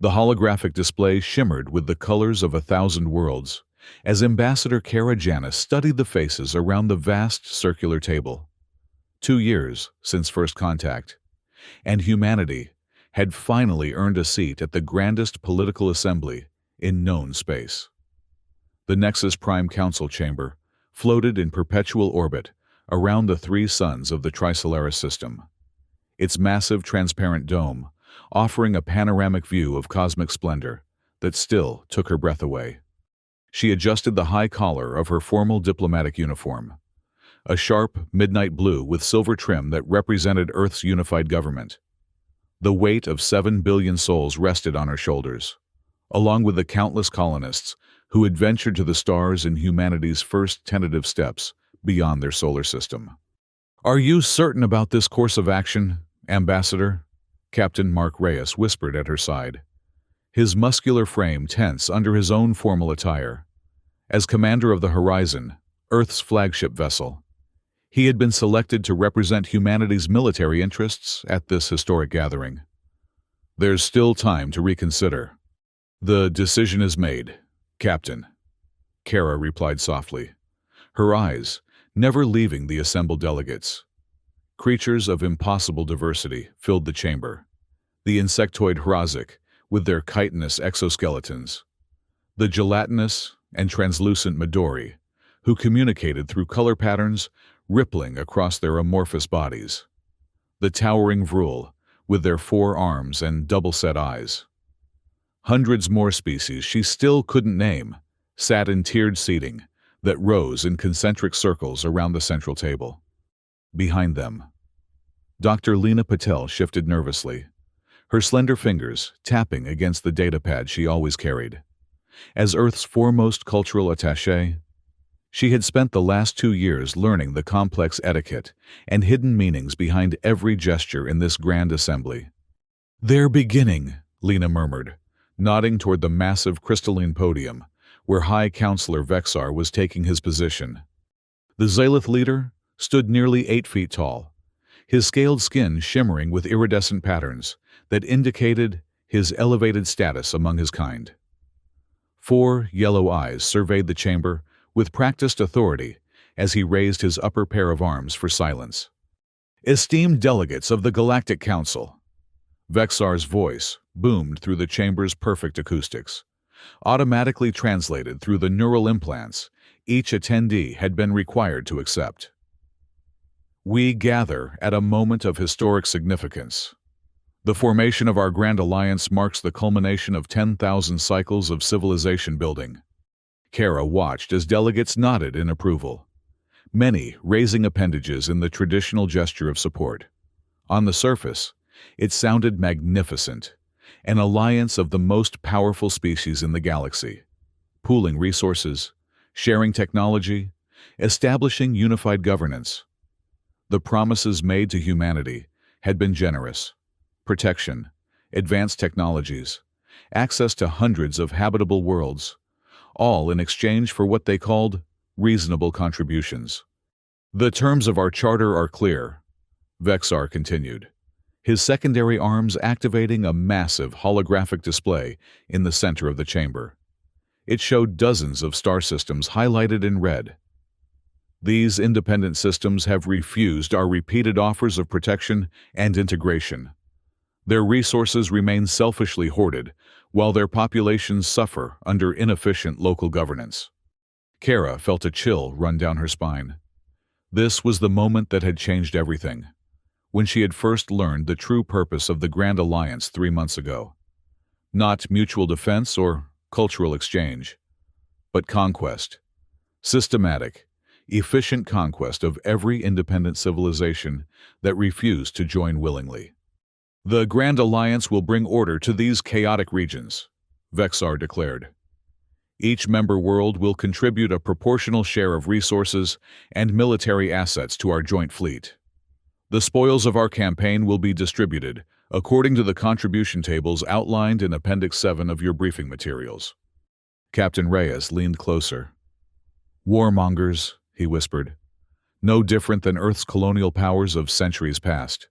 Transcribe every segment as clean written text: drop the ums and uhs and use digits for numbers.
The holographic display shimmered with the colors of 1,000 worlds as Ambassador Kara Janis studied the faces around the vast circular table. 2 years since first contact, and humanity had finally earned a seat at the grandest political assembly in known space. The Nexus Prime Council chamber floated in perpetual orbit around the 3 suns of the Trisolaris system, its massive transparent dome offering a panoramic view of cosmic splendor that still took her breath away. She adjusted the high collar of her formal diplomatic uniform, a sharp midnight blue with silver trim that represented Earth's unified government. The weight of 7 billion souls rested on her shoulders, along with the countless colonists who had ventured to the stars in humanity's first tentative steps beyond their solar system. "Are you certain about this course of action, Ambassador?" Captain Mark Reyes whispered at her side, his muscular frame tense under his own formal attire. As commander of the Horizon, Earth's flagship vessel, he had been selected to represent humanity's military interests at this historic gathering. "There's still time to reconsider." "The decision is made, Captain," Kara replied softly, her eyes never leaving the assembled delegates. Creatures of impossible diversity filled the chamber, the insectoid Hrazik with their chitinous exoskeletons, the gelatinous and translucent Midori, who communicated through color patterns rippling across their amorphous bodies, the towering Vrul with their 4 arms and double-set eyes. Hundreds more species she still couldn't name sat in tiered seating that rose in concentric circles around the central table. Behind them, Dr. Lena Patel shifted nervously, her slender fingers tapping against the datapad she always carried. As Earth's foremost cultural attaché, she had spent the last 2 years learning the complex etiquette and hidden meanings behind every gesture in this grand assembly. "They're beginning," Lena murmured, nodding toward the massive crystalline podium where High Counselor Vexar was taking his position. The Zalith leader stood nearly 8 feet tall, his scaled skin shimmering with iridescent patterns that indicated his elevated status among his kind. 4 yellow eyes surveyed the chamber with practiced authority as he raised his upper pair of arms for silence. "Esteemed delegates of the Galactic Council," Vexar's voice boomed through the chamber's perfect acoustics, automatically translated through the neural implants each attendee had been required to accept. "We gather at a moment of historic significance. The formation of our Grand Alliance marks the culmination of 10,000 cycles of civilization building." Kara watched as delegates nodded in approval, many raising appendages in the traditional gesture of support. On the surface, it sounded magnificent, an alliance of the most powerful species in the galaxy, pooling resources, sharing technology, establishing unified governance. The promises made to humanity had been generous: protection, advanced technologies, access to hundreds of habitable worlds, all in exchange for what they called reasonable contributions. "The terms of our charter are clear," Vexar continued, his secondary arms activating a massive holographic display in the center of the chamber. It showed dozens of star systems highlighted in red. "These independent systems have refused our repeated offers of protection and integration. Their resources remain selfishly hoarded, while their populations suffer under inefficient local governance." Kara felt a chill run down her spine. This was the moment that had changed everything, when she had first learned the true purpose of the Grand Alliance 3 months ago. Not mutual defense or cultural exchange, but conquest. Systematic, efficient conquest of every independent civilization that refused to join willingly. "The Grand Alliance will bring order to these chaotic regions," Vexar declared. "Each member world will contribute a proportional share of resources and military assets to our joint fleet. The spoils of our campaign will be distributed according to the contribution tables outlined in Appendix 7 of your briefing materials." Captain Reyes leaned closer. "Warmongers," he whispered. "No different than Earth's colonial powers of centuries past."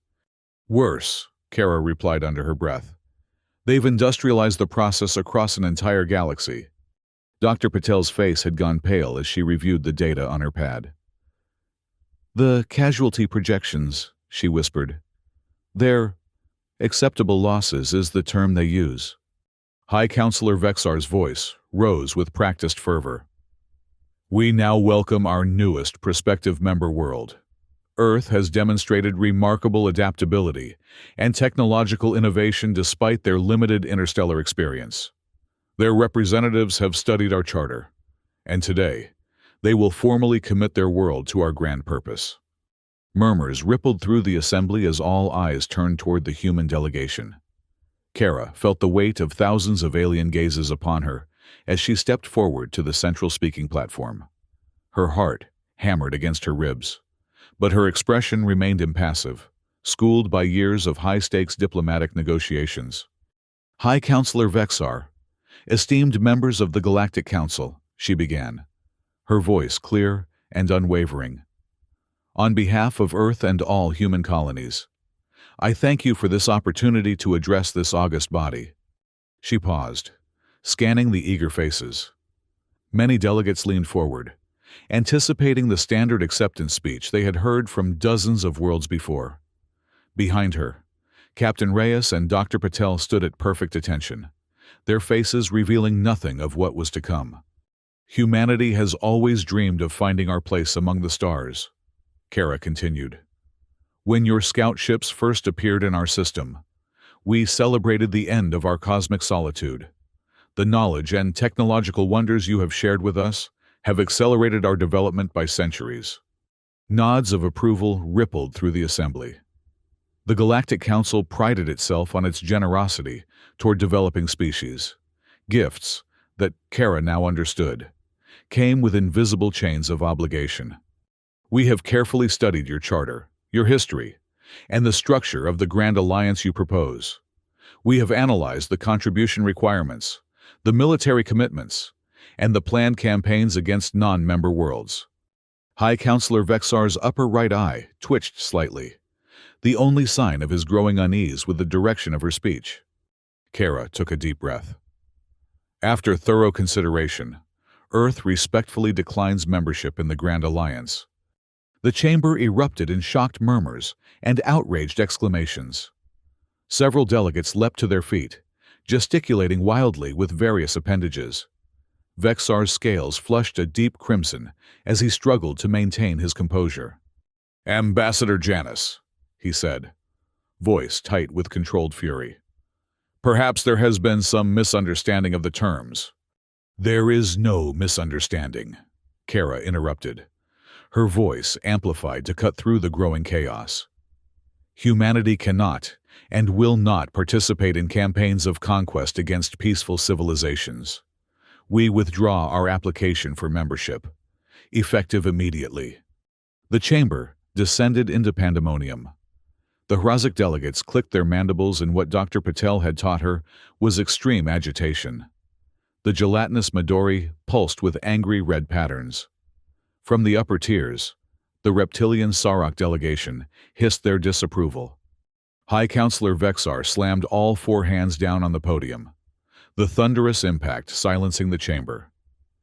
"Worse," Kara replied under her breath. They've industrialized the process across an entire galaxy. Dr. Patel's face had gone pale as she reviewed the data on her pad. The casualty projections, she whispered. They're acceptable losses is the term they use. High Counselor Vexar's voice rose with practiced fervor. We now welcome our newest prospective member world. Earth has demonstrated remarkable adaptability and technological innovation despite their limited interstellar experience. Their representatives have studied our charter, and today, they will formally commit their world to our grand purpose. Murmurs rippled through the assembly as all eyes turned toward the human delegation. Kara felt the weight of thousands of alien gazes upon her as she stepped forward to the central speaking platform. Her heart hammered against her ribs, but her expression remained impassive, schooled by years of high-stakes diplomatic negotiations. High Counselor Vexar, esteemed members of the Galactic Council, she began, her voice clear and unwavering. On behalf of Earth and all human colonies, I thank you for this opportunity to address this august body. She paused, scanning the eager faces. Many delegates leaned forward, anticipating the standard acceptance speech they had heard from dozens of worlds before. Behind her, Captain Reyes and Dr. Patel stood at perfect attention, their faces revealing nothing of what was to come. Humanity has always dreamed of finding our place among the stars, Kara continued. When your scout ships first appeared in our system, we celebrated the end of our cosmic solitude. The knowledge and technological wonders you have shared with us have accelerated our development by centuries. Nods of approval rippled through the assembly. The Galactic Council prided itself on its generosity toward developing species. Gifts that Kara now understood came with invisible chains of obligation. We have carefully studied your charter, your history, and the structure of the Grand Alliance you propose. We have analyzed the contribution requirements, the military commitments, and the planned campaigns against non-member worlds. High Counselor Vexar's upper right eye twitched slightly, the only sign of his growing unease with the direction of her speech. Kara took a deep breath. After thorough consideration, Earth respectfully declines membership in the Grand Alliance. The chamber erupted in shocked murmurs and outraged exclamations. Several delegates leapt to their feet, gesticulating wildly with various appendages. Vexar's scales flushed a deep crimson as he struggled to maintain his composure. Ambassador Janus, he said, voice tight with controlled fury. Perhaps there has been some misunderstanding of the terms. There is no misunderstanding, Kara interrupted, her voice amplified to cut through the growing chaos. Humanity cannot and will not participate in campaigns of conquest against peaceful civilizations. We withdraw our application for membership, effective immediately. The chamber descended into pandemonium. The Hrazik delegates clicked their mandibles in what Dr. Patel had taught her was extreme agitation. The gelatinous Midori pulsed with angry red patterns. From the upper tiers, the reptilian Sarok delegation hissed their disapproval. High Counselor Vexar slammed all four hands down on the podium, the thunderous impact silencing the chamber.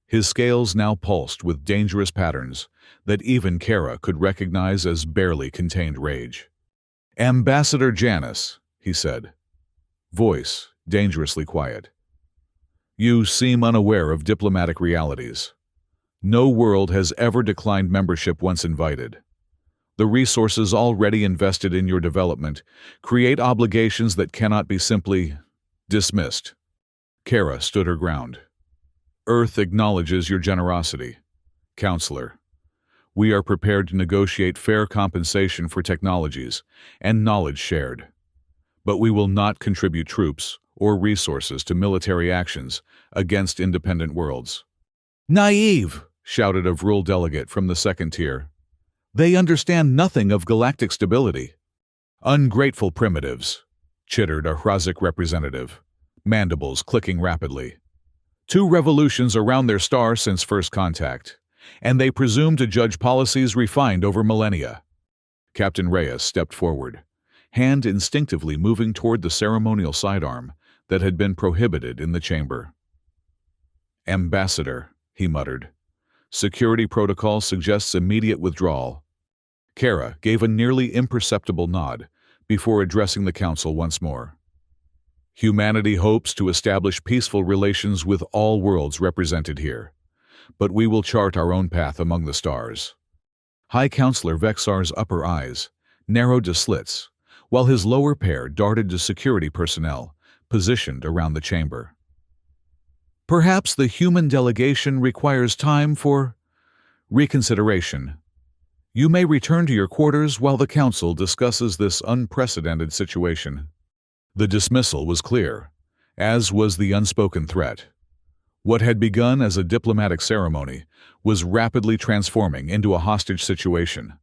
His scales now pulsed with dangerous patterns that even Kara could recognize as barely contained rage. Ambassador Janus, he said, voice dangerously quiet. You seem unaware of diplomatic realities. No world has ever declined membership once invited. The resources already invested in your development create obligations that cannot be simply dismissed. Kara stood her ground. Earth acknowledges your generosity, Counselor. We are prepared to negotiate fair compensation for technologies and knowledge shared. But we will not contribute troops or resources to military actions against independent worlds. Naive, shouted a Vrul delegate from the second tier. They understand nothing of galactic stability. Ungrateful primitives, chittered a Hrazik representative, mandibles clicking rapidly. 2 revolutions around their star since first contact, and they presume to judge policies refined over millennia. Captain Reyes stepped forward, hand instinctively moving toward the ceremonial sidearm that had been prohibited in the chamber. "Ambassador," he muttered. "Security protocol suggests immediate withdrawal." Kara gave a nearly imperceptible nod before addressing the council once more. "Humanity hopes to establish peaceful relations with all worlds represented here, but we will chart our own path among the stars." High Counselor Vexar's upper eyes narrowed to slits, while his lower pair darted to security personnel positioned around the chamber. "Perhaps the human delegation requires time for reconsideration. You may return to your quarters while the council discusses this unprecedented situation." The dismissal was clear, as was the unspoken threat. What had begun as a diplomatic ceremony was rapidly transforming into a hostage situation.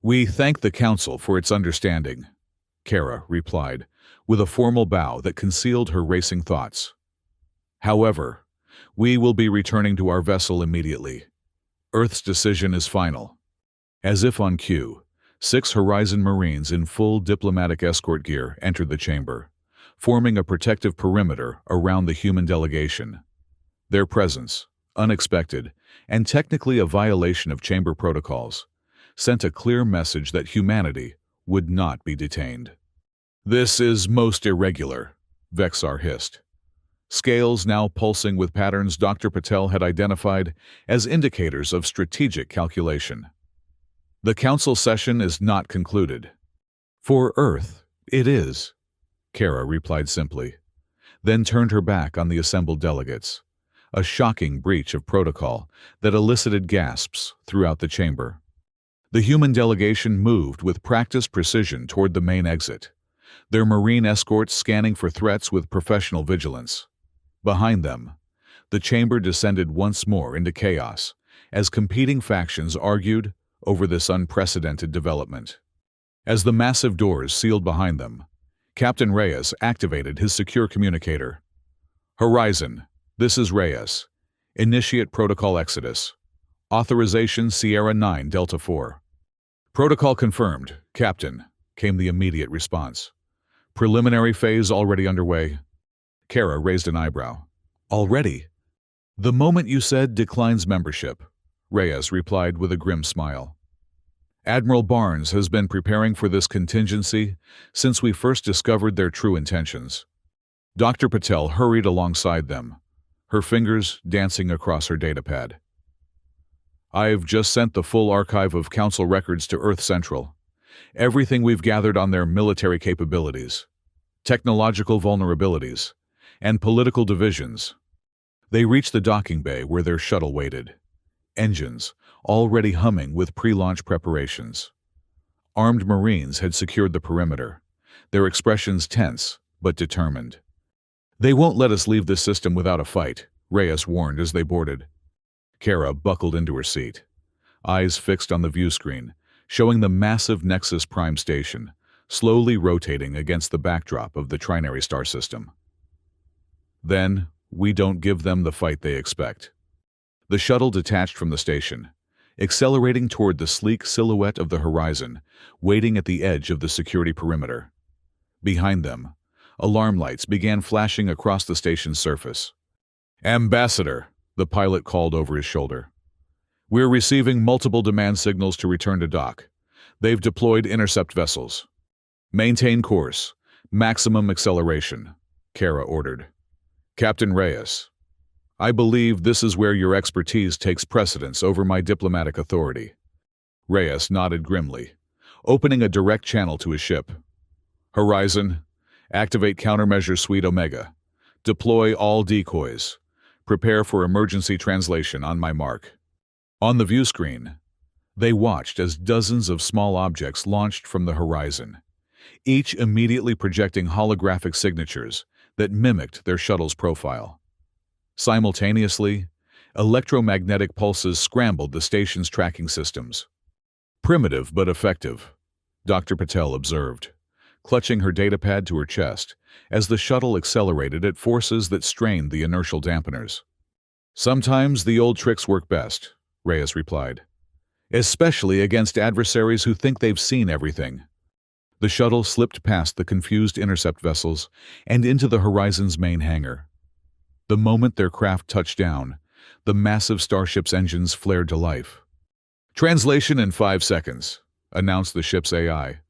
"We thank the council for its understanding," Kara replied, with a formal bow that concealed her racing thoughts. "However, we will be returning to our vessel immediately. Earth's decision is final." As if on cue, 6 Horizon Marines in full diplomatic escort gear entered the chamber, forming a protective perimeter around the human delegation. Their presence, unexpected and technically a violation of chamber protocols, sent a clear message that humanity would not be detained. "This is most irregular," Vexar hissed. Scales now pulsing with patterns Dr. Patel had identified as indicators of strategic calculation. "The council session is not concluded." "For Earth, it is," Kara replied simply, then turned her back on the assembled delegates, a shocking breach of protocol that elicited gasps throughout the chamber. The human delegation moved with practiced precision toward the main exit, their marine escorts scanning for threats with professional vigilance. Behind them, the chamber descended once more into chaos as competing factions argued over this unprecedented development. As the massive doors sealed behind them, Captain Reyes activated his secure communicator. "Horizon, this is Reyes. Initiate protocol exodus. Authorization Sierra 9 Delta 4. "Protocol confirmed, Captain," came the immediate response. "Preliminary phase already underway." Kara raised an eyebrow. "Already?" "The moment you said declines membership," Reyes replied with a grim smile. "Admiral Barnes has been preparing for this contingency since we first discovered their true intentions." Dr. Patel hurried alongside them, her fingers dancing across her datapad. "I've just sent the full archive of Council records to Earth Central. Everything we've gathered on their military capabilities, technological vulnerabilities, and political divisions." They reached the docking bay where their shuttle waited, engines already humming with pre-launch preparations. Armed Marines had secured the perimeter, their expressions tense but determined. "They won't let us leave this system without a fight," Reyes warned as they boarded. Kara buckled into her seat, eyes fixed on the view screen, showing the massive Nexus Prime station, slowly rotating against the backdrop of the Trinary star system. "Then, we don't give them the fight they expect." The shuttle detached from the station, accelerating toward the sleek silhouette of the horizon, waiting at the edge of the security perimeter. Behind them, alarm lights began flashing across the station's surface. "Ambassador," the pilot called over his shoulder. "We're receiving multiple demand signals to return to dock. They've deployed intercept vessels." "Maintain course. Maximum acceleration," Kara ordered. "Captain Reyes, I believe this is where your expertise takes precedence over my diplomatic authority." Reyes nodded grimly, opening a direct channel to his ship. "Horizon, activate countermeasure suite Omega. Deploy all decoys. Prepare for emergency translation on my mark." On the view screen, they watched as dozens of small objects launched from the horizon, each immediately projecting holographic signatures that mimicked their shuttle's profile. Simultaneously, electromagnetic pulses scrambled the station's tracking systems. "Primitive but effective," Dr. Patel observed, clutching her datapad to her chest as the shuttle accelerated at forces that strained the inertial dampeners. "Sometimes the old tricks work best," Reyes replied, "especially against adversaries who think they've seen everything." The shuttle slipped past the confused intercept vessels and into the Horizon's main hangar. The moment their craft touched down, the massive starship's engines flared to life. "Translation in 5 seconds," announced the ship's AI.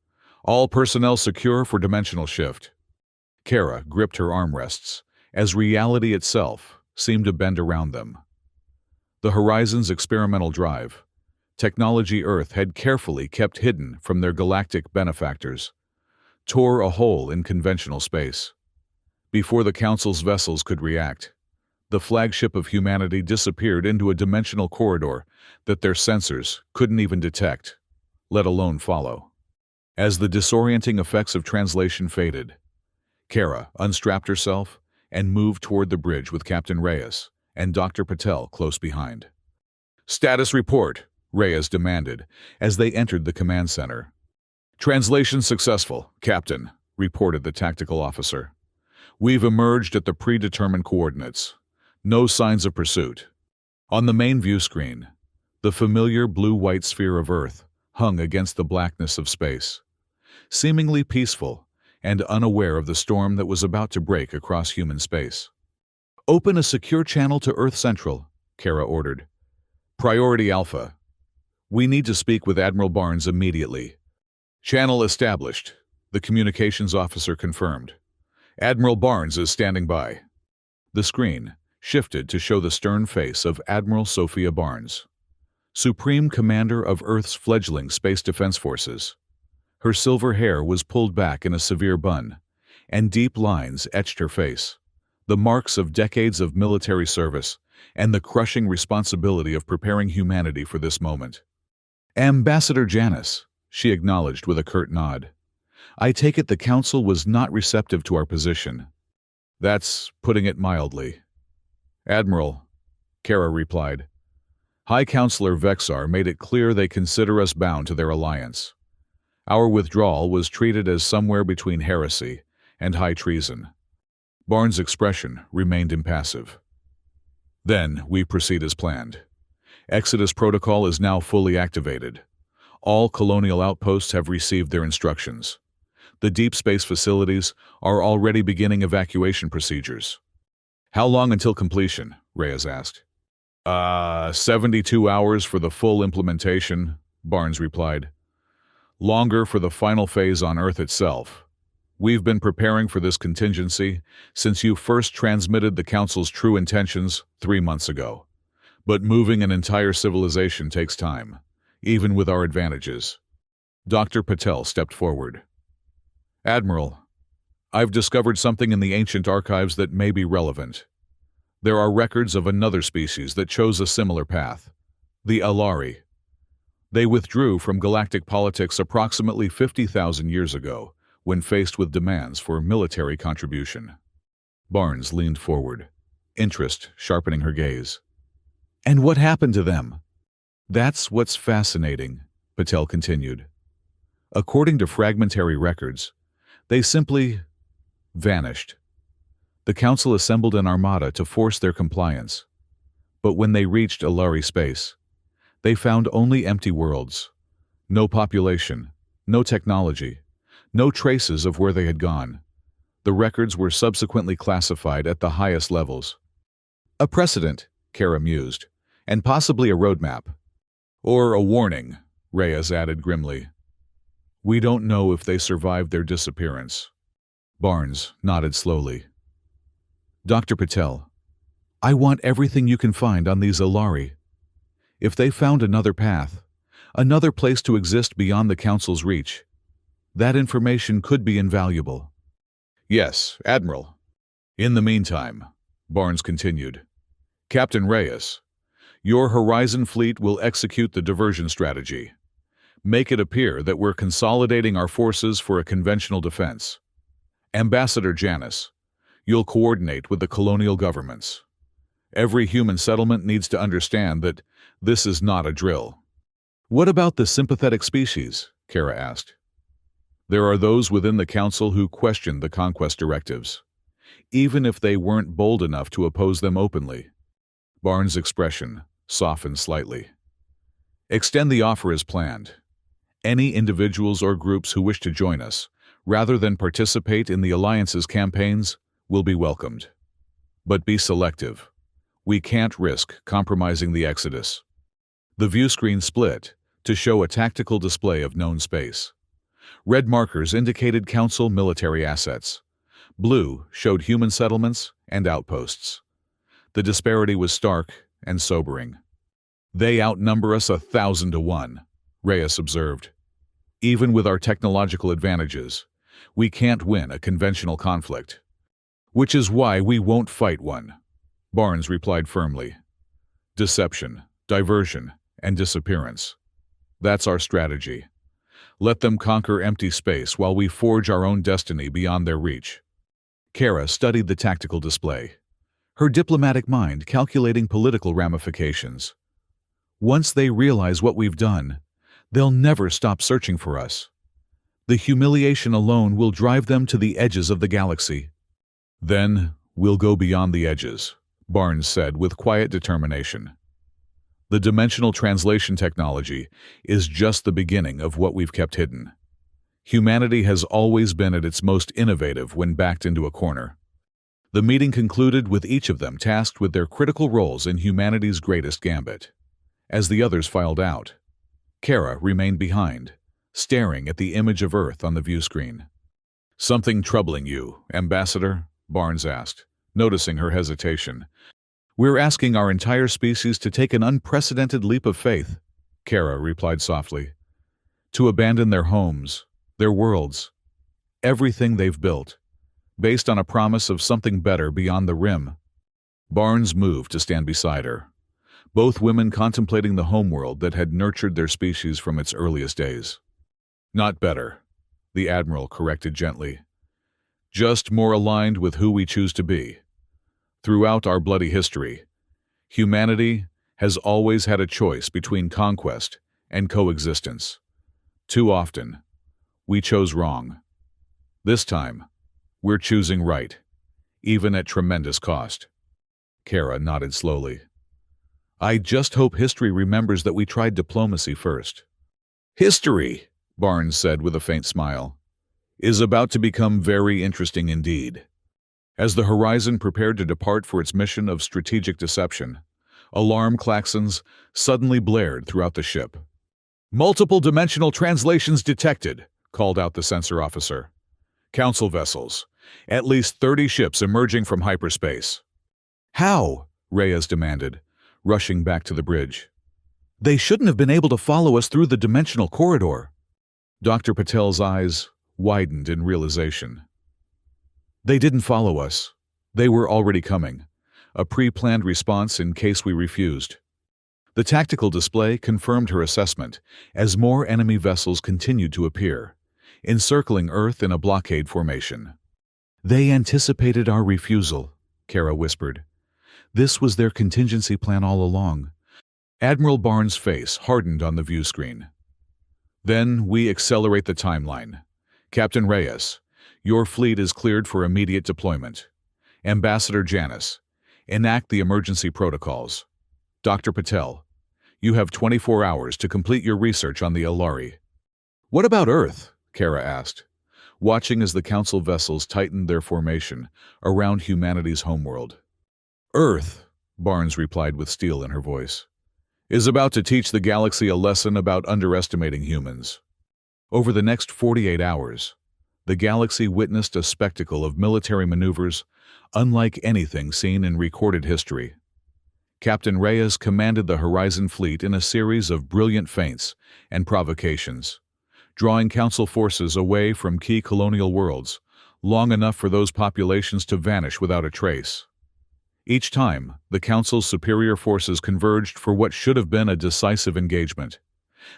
"All personnel secure for dimensional shift." Kara gripped her armrests, as reality itself seemed to bend around them. The Horizon's experimental drive, technology Earth had carefully kept hidden from their galactic benefactors, tore a hole in conventional space. Before the Council's vessels could react, the flagship of humanity disappeared into a dimensional corridor that their sensors couldn't even detect, let alone follow. As the disorienting effects of translation faded, Kara unstrapped herself and moved toward the bridge with Captain Reyes and Dr. Patel close behind. "Status report," Reyes demanded as they entered the command center. "Translation successful, Captain," reported the tactical officer. "We've emerged at the predetermined coordinates. No signs of pursuit." On the main view screen, the familiar blue-white sphere of Earth hung against the blackness of space, seemingly peaceful and unaware of the storm that was about to break across human space. "Open a secure channel to Earth Central," Kara ordered. "Priority Alpha. We need to speak with Admiral Barnes immediately." "Channel established," the communications officer confirmed. "Admiral Barnes is standing by." The screen shifted to show the stern face of Admiral Sophia Barnes, Supreme Commander of Earth's fledgling Space Defense Forces. Her silver hair was pulled back in a severe bun, and deep lines etched her face, the marks of decades of military service and the crushing responsibility of preparing humanity for this moment. "Ambassador Janice," she acknowledged with a curt nod. "I take it the Council was not receptive to our position." "That's putting it mildly." "Admiral," Kara replied, "High Counselor Vexar made it clear they consider us bound to their alliance. Our withdrawal was treated as somewhere between heresy and high treason." Barnes' expression remained impassive. "Then we proceed as planned. Exodus Protocol is now fully activated. All colonial outposts have received their instructions. The deep space facilities are already beginning evacuation procedures." "How long until completion?" Reyes asked. 72 hours for the full implementation," Barnes replied. "Longer for the final phase on Earth itself. We've been preparing for this contingency since you first transmitted the Council's true intentions 3 months ago. But moving an entire civilization takes time, even with our advantages." Dr. Patel stepped forward. "Admiral, I've discovered something in the ancient archives that may be relevant. There are records of another species that chose a similar path, the Alari. They withdrew from galactic politics approximately 50,000 years ago when faced with demands for military contribution." Barnes leaned forward, interest sharpening her gaze. "And what happened to them?" "That's what's fascinating," Patel continued. "According to fragmentary records, they simply vanished. The Council assembled an armada to force their compliance, but when they reached Alari space, they found only empty worlds. No population, no technology, no traces of where they had gone. The records were subsequently classified at the highest levels." "A precedent," Kara mused, "and possibly a roadmap." "Or a warning," Reyes added grimly. "We don't know if they survived their disappearance." Barnes nodded slowly. "Dr. Patel, I want everything you can find on these Alari. If they found another path, another place to exist beyond the Council's reach, that information could be invaluable." "Yes, Admiral. In the meantime," Barnes continued, "Captain Reyes, your Horizon fleet will execute the diversion strategy. Make it appear that we're consolidating our forces for a conventional defense. Ambassador Janice, you'll coordinate with the colonial governments. Every human settlement needs to understand that this is not a drill." "What about the sympathetic species?" Kara asked. "There are those within the Council who question the conquest directives, even if they weren't bold enough to oppose them openly." Barnes' expression softened slightly. "Extend the offer as planned. Any individuals or groups who wish to join us, rather than participate in the Alliance's campaigns, will be welcomed. But be selective. We can't risk compromising the Exodus. The view screen split to show a tactical display of known space. Red markers indicated Council military assets. Blue showed human settlements and outposts. The disparity was stark and sobering. "They outnumber us 1,000 to 1, Reyes observed. "Even with our technological advantages, we can't win a conventional conflict." "Which is why we won't fight one," Barnes replied firmly. "Deception, diversion, and disappearance. That's our strategy. Let them conquer empty space while we forge our own destiny beyond their reach." Kara studied the tactical display, her diplomatic mind calculating political ramifications. "Once they realize what we've done, they'll never stop searching for us. The humiliation alone will drive them to the edges of the galaxy." "Then we'll go beyond the edges," Barnes said with quiet determination. "The dimensional translation technology is just the beginning of what we've kept hidden. Humanity has always been at its most innovative when backed into a corner." The meeting concluded with each of them tasked with their critical roles in humanity's greatest gambit. As the others filed out, Kara remained behind, staring at the image of Earth on the view screen. "Something troubling you, Ambassador?" Barnes asked, noticing her hesitation. "We're asking our entire species to take an unprecedented leap of faith," Kara replied softly. "To abandon their homes, their worlds, everything they've built, based on a promise of something better beyond the rim." Barnes moved to stand beside her, both women contemplating the homeworld that had nurtured their species from its earliest days. "Not better," the Admiral corrected gently. "Just more aligned with who we choose to be. Throughout our bloody history, humanity has always had a choice between conquest and coexistence. Too often, we chose wrong. This time, we're choosing right, even at tremendous cost." Kara nodded slowly. "I just hope history remembers that we tried diplomacy first." "History," Barnes said with a faint smile, "is about to become very interesting indeed." As the Horizon prepared to depart for its mission of strategic deception, alarm klaxons suddenly blared throughout the ship. "Multiple dimensional translations detected," called out the sensor officer. "Council vessels. At least 30 ships emerging from hyperspace." "How?" Reyes demanded, rushing back to the bridge. "They shouldn't have been able to follow us through the dimensional corridor." Dr. Patel's eyes widened in realization. "They didn't follow us. They were already coming. A pre-planned response in case we refused." The tactical display confirmed her assessment as more enemy vessels continued to appear, encircling Earth in a blockade formation. "They anticipated our refusal," Kara whispered. "This was their contingency plan all along." Admiral Barnes' face hardened on the view screen. "Then we accelerate the timeline. Captain Reyes, your fleet is cleared for immediate deployment. Ambassador Janice, enact the emergency protocols. Dr. Patel, you have 24 hours to complete your research on the Alari." "What about Earth?" Kara asked, watching as the Council vessels tightened their formation around humanity's homeworld. "Earth," Barnes replied with steel in her voice, "is about to teach the galaxy a lesson about underestimating humans." Over the next 48 hours, the galaxy witnessed a spectacle of military maneuvers unlike anything seen in recorded history. Captain Reyes commanded the Horizon Fleet in a series of brilliant feints and provocations, drawing Council forces away from key colonial worlds long enough for those populations to vanish without a trace. Each time, the Council's superior forces converged for what should have been a decisive engagement.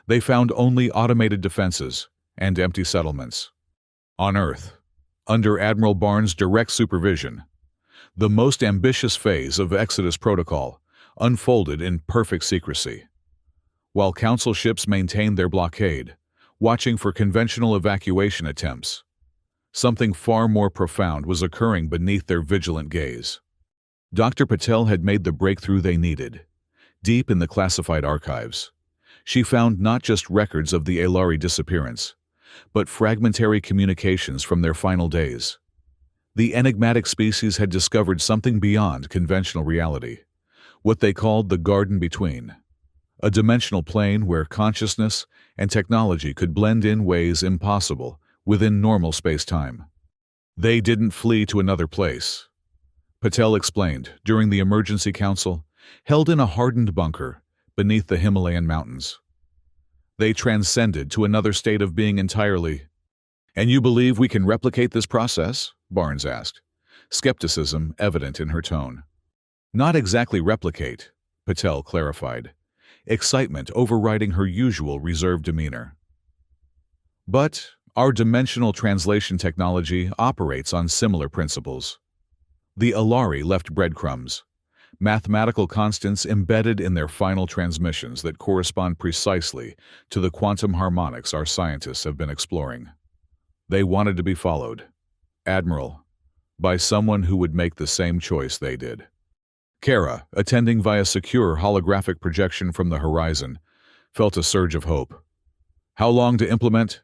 They found only automated defenses and empty settlements. On Earth, under Admiral Barnes' direct supervision, the most ambitious phase of Exodus Protocol unfolded in perfect secrecy. While Council ships maintained their blockade, watching for conventional evacuation attempts, something far more profound was occurring beneath their vigilant gaze. Dr. Patel had made the breakthrough they needed, deep in the classified archives. She found not just records of the Alari disappearance, but fragmentary communications from their final days. The enigmatic species had discovered something beyond conventional reality, what they called the garden between, a dimensional plane where consciousness and technology could blend in ways impossible within normal space-time. They didn't flee to another place, Patel explained during the emergency council, held in a hardened bunker beneath the Himalayan mountains. They transcended to another state of being entirely. "And you believe we can replicate this process?" Barnes asked, skepticism evident in her tone. "Not exactly replicate," Patel clarified, excitement overriding her usual reserved demeanor. "But our dimensional translation technology operates on similar principles. The Alari left breadcrumbs, mathematical constants embedded in their final transmissions that correspond precisely to the quantum harmonics our scientists have been exploring. They wanted to be followed, Admiral, by someone who would make the same choice they did." Kara, attending via secure holographic projection from the horizon, felt a surge of hope. "How long to implement?"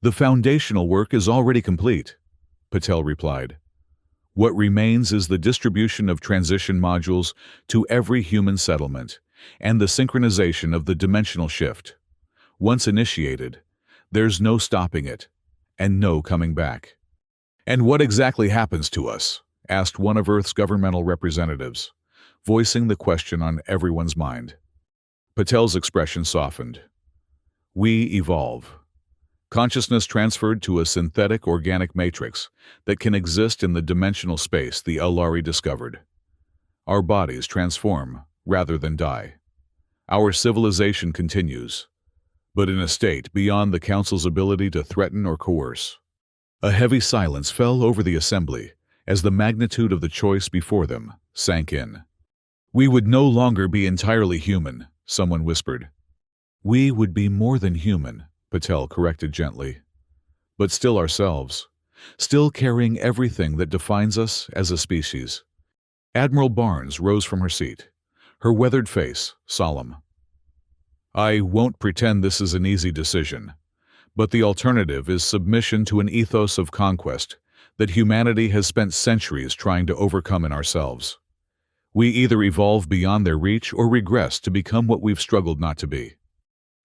"The foundational work is already complete," Patel replied. "What remains is the distribution of transition modules to every human settlement and the synchronization of the dimensional shift. Once initiated, there's no stopping it and no coming back." "And what exactly happens to us?" asked one of Earth's governmental representatives, voicing the question on everyone's mind. Patel's expression softened. "We evolve. Consciousness transferred to a synthetic organic matrix that can exist in the dimensional space the Alari discovered. Our bodies transform rather than die. Our civilization continues, but in a state beyond the Council's ability to threaten or coerce." A heavy silence fell over the assembly as the magnitude of the choice before them sank in. "We would no longer be entirely human," someone whispered. "We would be more than human," Patel corrected gently. "But still ourselves, still carrying everything that defines us as a species." Admiral Barnes rose from her seat, her weathered face solemn. "I won't pretend this is an easy decision, but the alternative is submission to an ethos of conquest that humanity has spent centuries trying to overcome in ourselves. We either evolve beyond their reach or regress to become what we've struggled not to be."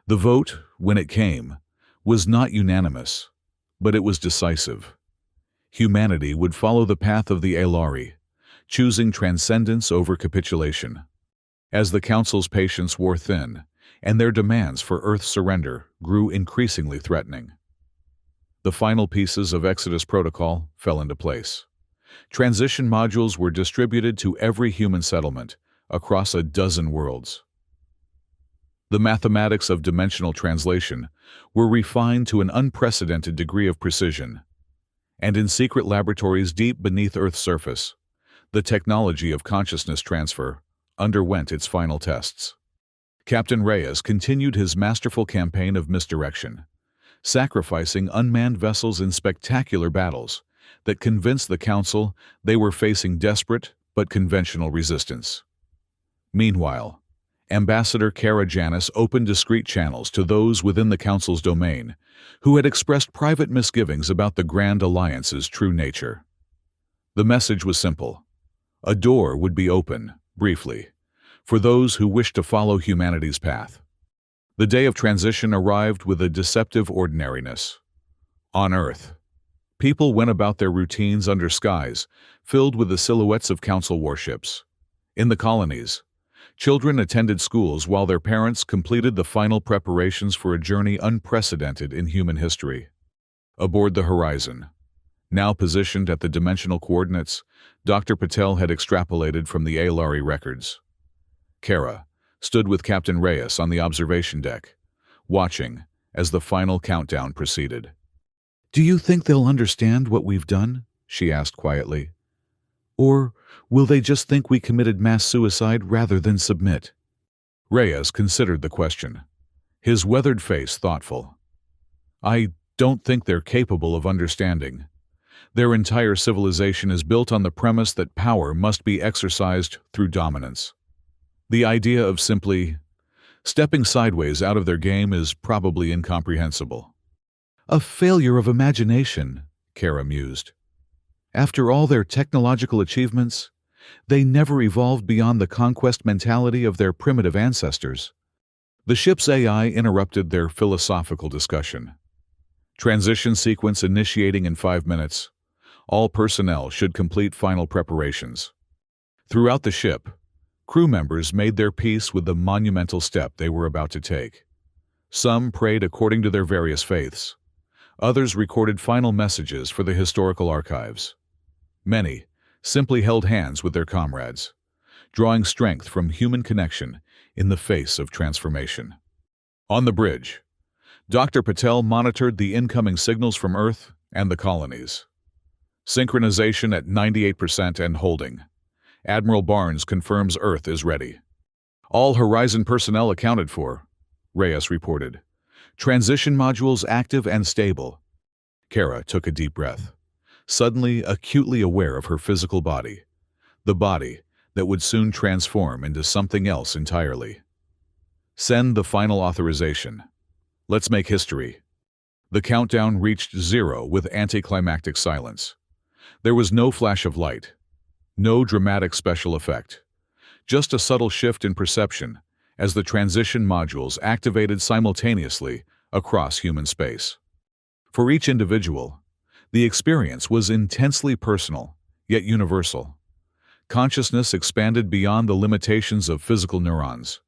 The vote, when it came, was not unanimous, but it was decisive. Humanity would follow the path of the Alari, choosing transcendence over capitulation. As the Council's patience wore thin, and their demands for Earth's surrender grew increasingly threatening, the final pieces of Exodus Protocol fell into place. Transition modules were distributed to every human settlement across a dozen worlds. The mathematics of dimensional translation were refined to an unprecedented degree of precision, and in secret laboratories deep beneath Earth's surface, the technology of consciousness transfer underwent its final tests. Captain Reyes continued his masterful campaign of misdirection, sacrificing unmanned vessels in spectacular battles that convinced the Council they were facing desperate but conventional resistance. Meanwhile, Ambassador Kara Janis opened discreet channels to those within the Council's domain who had expressed private misgivings about the Grand Alliance's true nature. The message was simple. A door would be open, briefly, for those who wished to follow humanity's path. The day of transition arrived with a deceptive ordinariness. On Earth, people went about their routines under skies filled with the silhouettes of Council warships. In the colonies, children attended schools while their parents completed the final preparations for a journey unprecedented in human history. Aboard the Horizon, now positioned at the dimensional coordinates Dr. Patel had extrapolated from the Alari records, Kara stood with Captain Reyes on the observation deck, watching as the final countdown proceeded. "Do you think they'll understand what we've done?" she asked quietly. "Or will they just think we committed mass suicide rather than submit?" Reyes considered the question, his weathered face thoughtful. "I don't think they're capable of understanding. Their entire civilization is built on the premise that power must be exercised through dominance. The idea of simply Stepping sideways out of their game is probably incomprehensible. A failure of imagination, Kara mused. After all their technological achievements, they never evolved beyond the conquest mentality of their primitive ancestors. The ship's AI interrupted their philosophical discussion. Transition sequence initiating in 5 minutes. All personnel should complete final preparations. Throughout the ship, crew members made their peace with the monumental step they were about to take. Some prayed according to their various faiths. Others recorded final messages for the historical archives. Many simply held hands with their comrades, drawing strength from human connection in the face of transformation. On the bridge, Dr. Patel monitored the incoming signals from Earth and the colonies. Synchronization at 98% and holding. Admiral Barnes confirms Earth is ready. All Horizon personnel accounted for, Reyes reported. Transition modules active and stable. Kara took a deep breath, suddenly acutely aware of her physical body, the body that would soon transform into something else entirely. Send the final authorization. Let's make history. The countdown reached 0 with anticlimactic silence. There was no flash of light, no dramatic special effect, just a subtle shift in perception as the transition modules activated simultaneously across human space. For each individual, the experience was intensely personal, yet universal. Consciousness expanded beyond the limitations of physical neurons.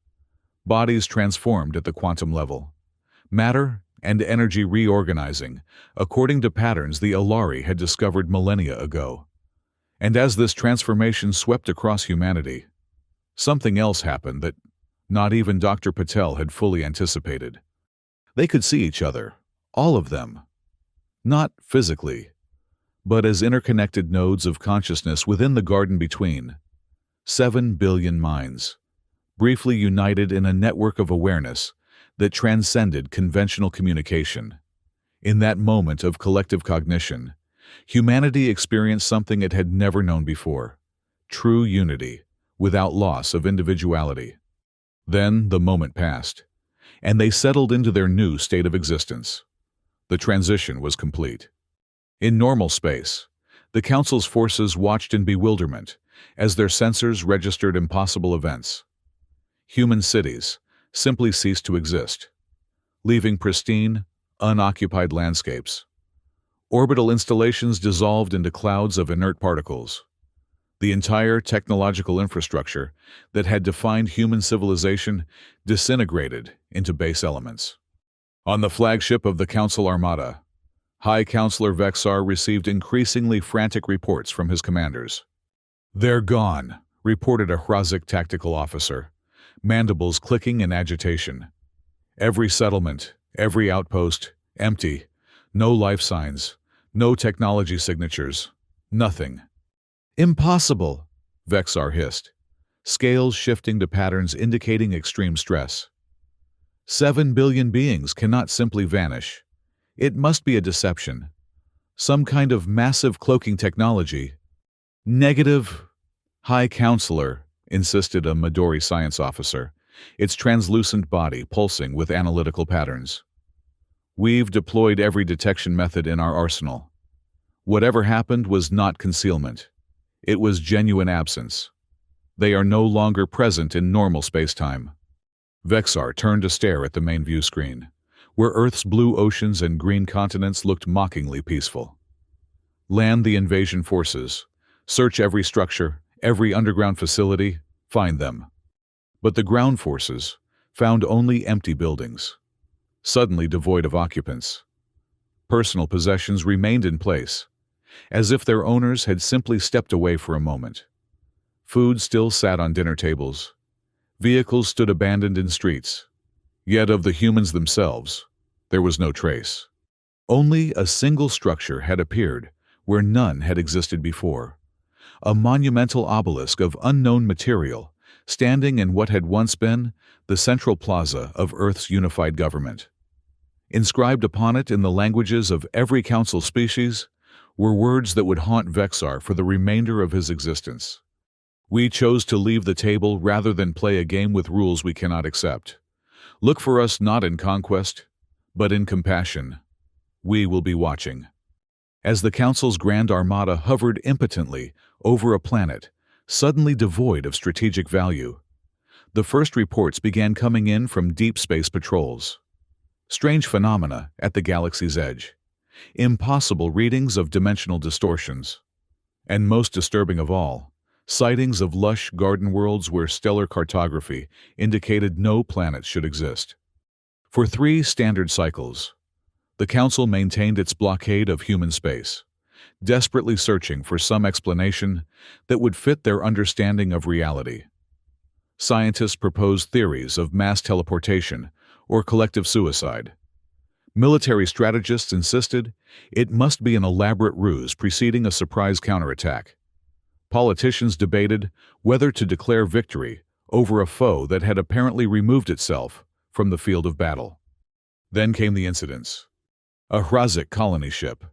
Bodies transformed at the quantum level. Matter and energy reorganizing according to patterns the Alari had discovered millennia ago. And as this transformation swept across humanity, something else happened that not even Dr. Patel had fully anticipated. They could see each other, all of them. Not physically, but as interconnected nodes of consciousness within the garden between. 7 billion minds, briefly united in a network of awareness that transcended conventional communication. In that moment of collective cognition, humanity experienced something it had never known before: true unity, without loss of individuality. Then the moment passed, and they settled into their new state of existence. The transition was complete. In normal space, the Council's forces watched in bewilderment as their sensors registered impossible events. Human cities simply ceased to exist, leaving pristine, unoccupied landscapes. Orbital installations dissolved into clouds of inert particles. The entire technological infrastructure that had defined human civilization disintegrated into base elements. On the flagship of the Council Armada, High Counselor Vexar received increasingly frantic reports from his commanders. "They're gone," reported a Hrazik tactical officer, mandibles clicking in agitation. "Every settlement, every outpost, empty. No life signs, no technology signatures, nothing." "Impossible," Vexar hissed, scales shifting to patterns indicating extreme stress. 7 billion beings cannot simply vanish. It must be a deception. Some kind of massive cloaking technology. "Negative, High Counselor," insisted a Midori science officer, its translucent body pulsing with analytical patterns. "We've deployed every detection method in our arsenal. Whatever happened was not concealment. It was genuine absence. They are no longer present in normal spacetime." Vexar turned to stare at the main view screen, where Earth's blue oceans and green continents looked mockingly peaceful. "Land the invasion forces. Search every structure, every underground facility, find them." But the ground forces found only empty buildings, suddenly devoid of occupants. Personal possessions remained in place, as if their owners had simply stepped away for a moment. Food still sat on dinner tables. Vehicles stood abandoned in streets. Yet of the humans themselves, there was no trace. Only a single structure had appeared where none had existed before. A monumental obelisk of unknown material, standing in what had once been the central plaza of Earth's unified government. Inscribed upon it in the languages of every council species were words that would haunt Vexar for the remainder of his existence. "We chose to leave the table rather than play a game with rules we cannot accept. Look for us not in conquest, but in compassion. We will be watching. As the Council's Grand Armada hovered impotently over a planet suddenly devoid of strategic value, the first reports began coming in from deep space patrols. Strange phenomena at the galaxy's edge, impossible readings of dimensional distortions, and most disturbing of all, sightings of lush garden worlds where stellar cartography indicated no planets should exist. For 3 standard cycles, the Council maintained its blockade of human space, desperately searching for some explanation that would fit their understanding of reality. Scientists proposed theories of mass teleportation or collective suicide. Military strategists insisted it must be an elaborate ruse preceding a surprise counterattack. Politicians debated whether to declare victory over a foe that had apparently removed itself from the field of battle. Then came the incidents. A Hrazik colony ship,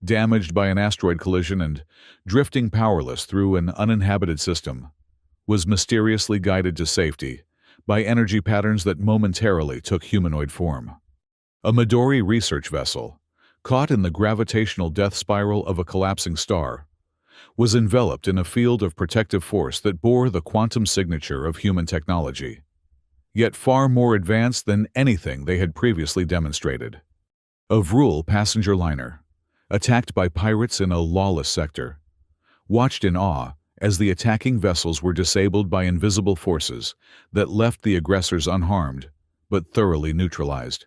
damaged by an asteroid collision and drifting powerless through an uninhabited system, was mysteriously guided to safety by energy patterns that momentarily took humanoid form. A Midori research vessel, caught in the gravitational death spiral of a collapsing star, was enveloped in a field of protective force that bore the quantum signature of human technology, yet far more advanced than anything they had previously demonstrated. A Vrul passenger liner, attacked by pirates in a lawless sector, watched in awe as the attacking vessels were disabled by invisible forces that left the aggressors unharmed but thoroughly neutralized.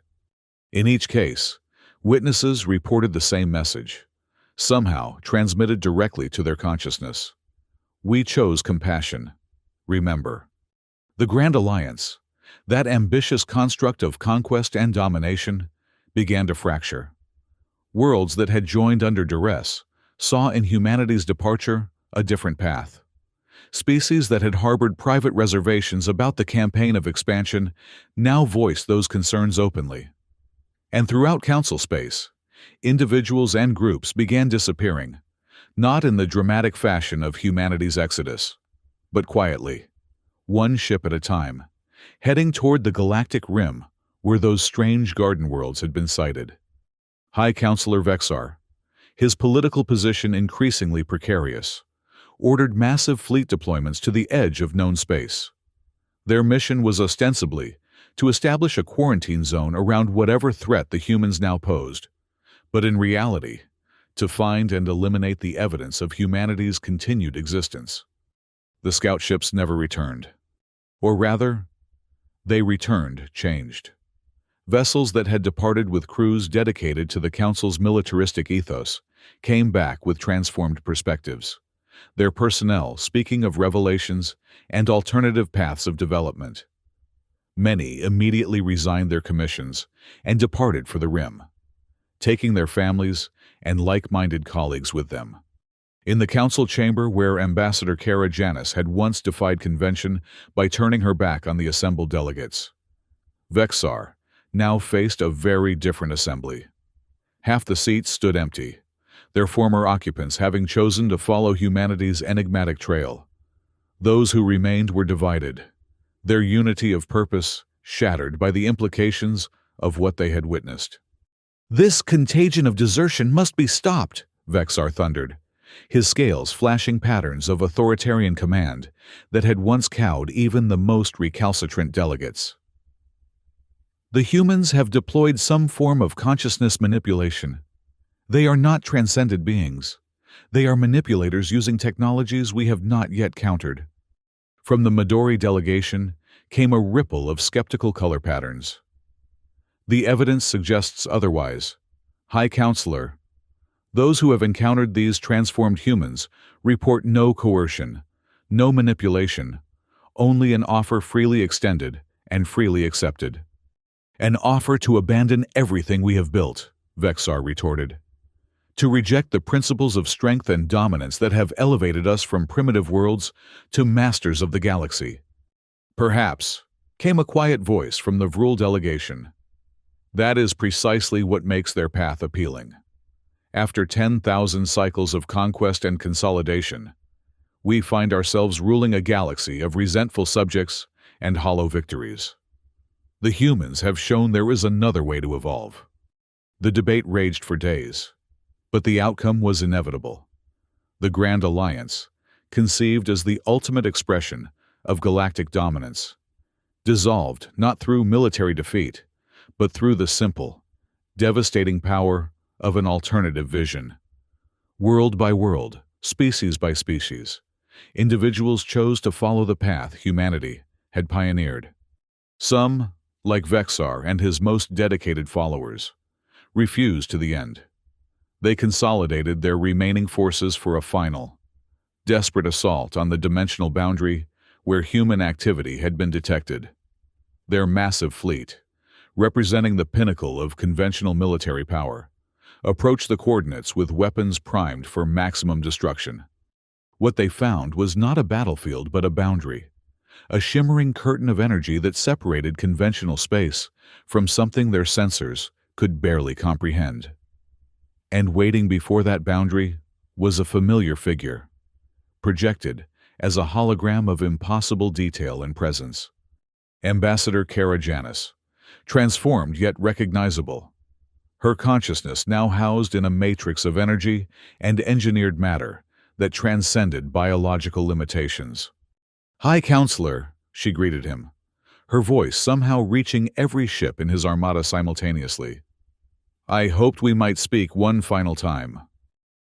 In each case, witnesses reported the same message, somehow transmitted directly to their consciousness. We chose compassion. Remember. The Grand Alliance, that ambitious construct of conquest and domination, began to fracture. Worlds that had joined under duress saw in humanity's departure a different path. Species that had harbored private reservations about the campaign of expansion now voiced those concerns openly. And throughout Council space, individuals and groups began disappearing, not in the dramatic fashion of humanity's exodus, but quietly, one ship at a time, heading toward the galactic rim where those strange garden worlds had been sighted. High Counselor Vexar, his political position increasingly precarious, ordered massive fleet deployments to the edge of known space. Their mission was ostensibly to establish a quarantine zone around whatever threat the humans now posed, but in reality, to find and eliminate the evidence of humanity's continued existence. The scout ships never returned. Or rather, they returned changed. Vessels that had departed with crews dedicated to the Council's militaristic ethos came back with transformed perspectives, their personnel speaking of revelations and alternative paths of development. Many immediately resigned their commissions and departed for the Rim, taking their families and like-minded colleagues with them. In the Council chamber where Ambassador Kara Janis had once defied convention by turning her back on the assembled delegates, Vexar now faced a very different assembly. Half the seats stood empty, their former occupants having chosen to follow humanity's enigmatic trail. Those who remained were divided, their unity of purpose shattered by the implications of what they had witnessed. "This contagion of desertion must be stopped," Vexar thundered, his scales flashing patterns of authoritarian command that had once cowed even the most recalcitrant delegates. "The humans have deployed some form of consciousness manipulation. They are not transcended beings. They are manipulators using technologies we have not yet countered." From the Midori delegation came a ripple of skeptical color patterns. "The evidence suggests otherwise. High Counselor, those who have encountered these transformed humans report no coercion, no manipulation, only an offer freely extended and freely accepted." "An offer to abandon everything we have built," Vexar retorted. "To reject the principles of strength and dominance that have elevated us from primitive worlds to masters of the galaxy." "Perhaps," came a quiet voice from the Vrul delegation. "That is precisely what makes their path appealing. After 10,000 cycles of conquest and consolidation, we find ourselves ruling a galaxy of resentful subjects and hollow victories." The humans have shown there is another way to evolve. The debate raged for days, but the outcome was inevitable. The Grand Alliance, conceived as the ultimate expression of galactic dominance, dissolved not through military defeat, but through the simple, devastating power of an alternative vision. World by world, species by species, individuals chose to follow the path humanity had pioneered. Some, like Vexar and his most dedicated followers, refused to the end. They consolidated their remaining forces for a final, desperate assault on the dimensional boundary where human activity had been detected. Their massive fleet, representing the pinnacle of conventional military power, approached the coordinates with weapons primed for maximum destruction. What they found was not a battlefield but a boundary, a shimmering curtain of energy that separated conventional space from something their sensors could barely comprehend. And waiting before that boundary was a familiar figure, projected as a hologram of impossible detail and presence. Ambassador Kara Janis, transformed yet recognizable, her consciousness now housed in a matrix of energy and engineered matter that transcended biological limitations. "High Counselor," she greeted him, her voice somehow reaching every ship in his armada simultaneously. "I hoped we might speak one final time."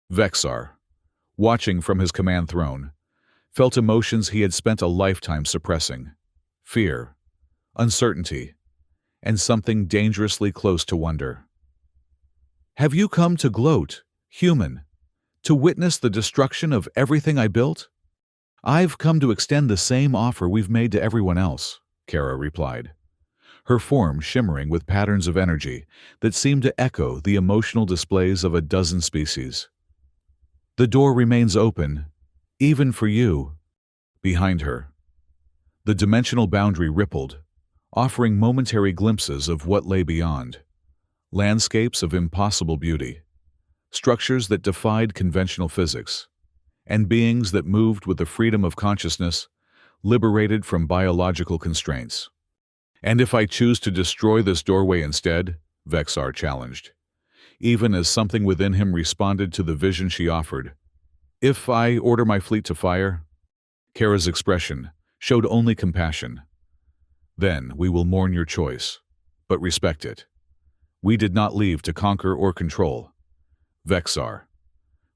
Vexar, watching from his command throne, felt emotions he had spent a lifetime suppressing: fear, uncertainty, and something dangerously close to wonder. "Have you come to gloat, human, to witness the destruction of everything I built?" "I've come to extend the same offer we've made to everyone else," Kara replied, her form shimmering with patterns of energy that seemed to echo the emotional displays of a dozen species. "The door remains open, even for you." Behind her, the dimensional boundary rippled, offering momentary glimpses of what lay beyond. Landscapes of impossible beauty, structures that defied conventional physics, and beings that moved with the freedom of consciousness, liberated from biological constraints. "And if I choose to destroy this doorway instead?" Vexar challenged, even as something within him responded to the vision she offered. "If I order my fleet to fire?" Kara's expression showed only compassion. "Then we will mourn your choice, but respect it. We did not leave to conquer or control. Vexar,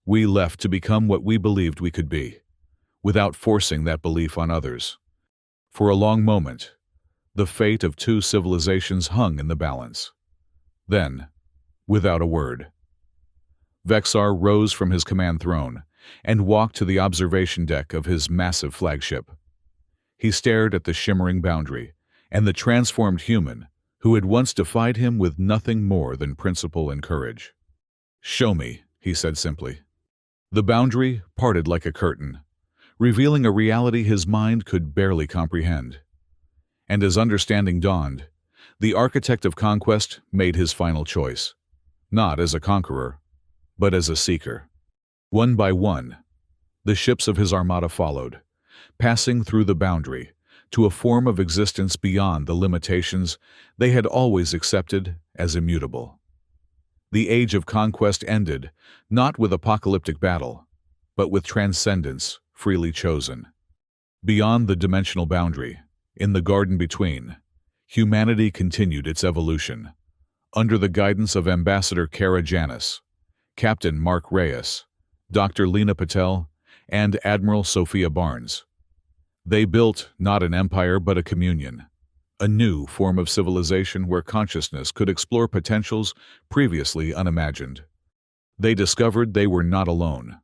we left to become what we believed we could be, without forcing that belief on others." For a long moment, the fate of two civilizations hung in the balance. Then, without a word, Vexar rose from his command throne and walked to the observation deck of his massive flagship. He stared at the shimmering boundary and the transformed human who had once defied him with nothing more than principle and courage. "Show me," he said simply. The boundary parted like a curtain, revealing a reality his mind could barely comprehend. And as understanding dawned, the architect of conquest made his final choice, not as a conqueror, but as a seeker. One by one, the ships of his armada followed, passing through the boundary to a form of existence beyond the limitations they had always accepted as immutable. The age of conquest ended not with apocalyptic battle, but with transcendence freely chosen. Beyond the dimensional boundary, in the garden between, humanity continued its evolution, under the guidance of Ambassador Kara Janis, Captain Mark Reyes, Dr. Lena Patel, and Admiral Sophia Barnes. They built not an empire but a communion, a new form of civilization where consciousness could explore potentials previously unimagined. They discovered they were not alone.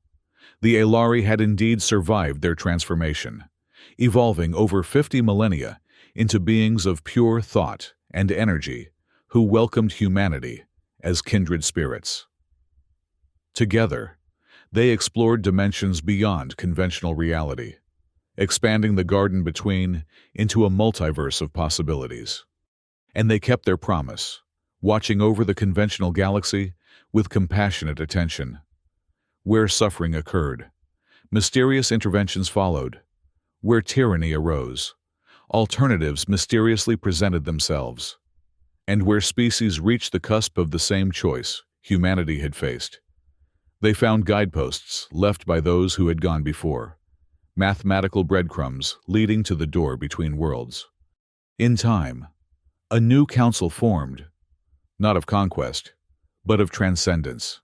The Elari had indeed survived their transformation, evolving over 50 millennia into beings of pure thought and energy who welcomed humanity as kindred spirits. Together, they explored dimensions beyond conventional reality, expanding the garden between into a multiverse of possibilities. And they kept their promise, watching over the conventional galaxy with compassionate attention. Where suffering occurred, mysterious interventions followed. Where tyranny arose, alternatives mysteriously presented themselves. And where species reached the cusp of the same choice humanity had faced, they found guideposts left by those who had gone before, mathematical breadcrumbs leading to the door between worlds. In time, a new council formed, not of conquest, but of transcendence.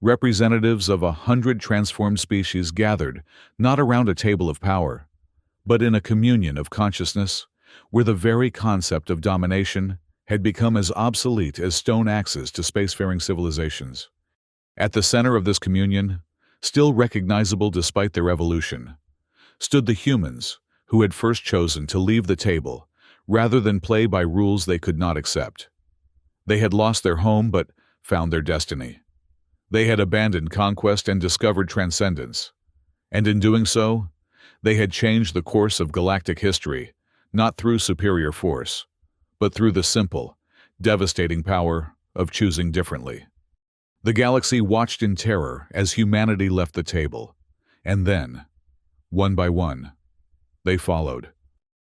Representatives of 100 transformed species gathered not around a table of power, but in a communion of consciousness where the very concept of domination had become as obsolete as stone axes to spacefaring civilizations. At the center of this communion, still recognizable despite their evolution, stood the humans who had first chosen to leave the table rather than play by rules they could not accept. They had lost their home but found their destiny. They had abandoned conquest and discovered transcendence. And in doing so, they had changed the course of galactic history, not through superior force, but through the simple, devastating power of choosing differently. The galaxy watched in terror as humanity left the table, and then, one by one, they followed.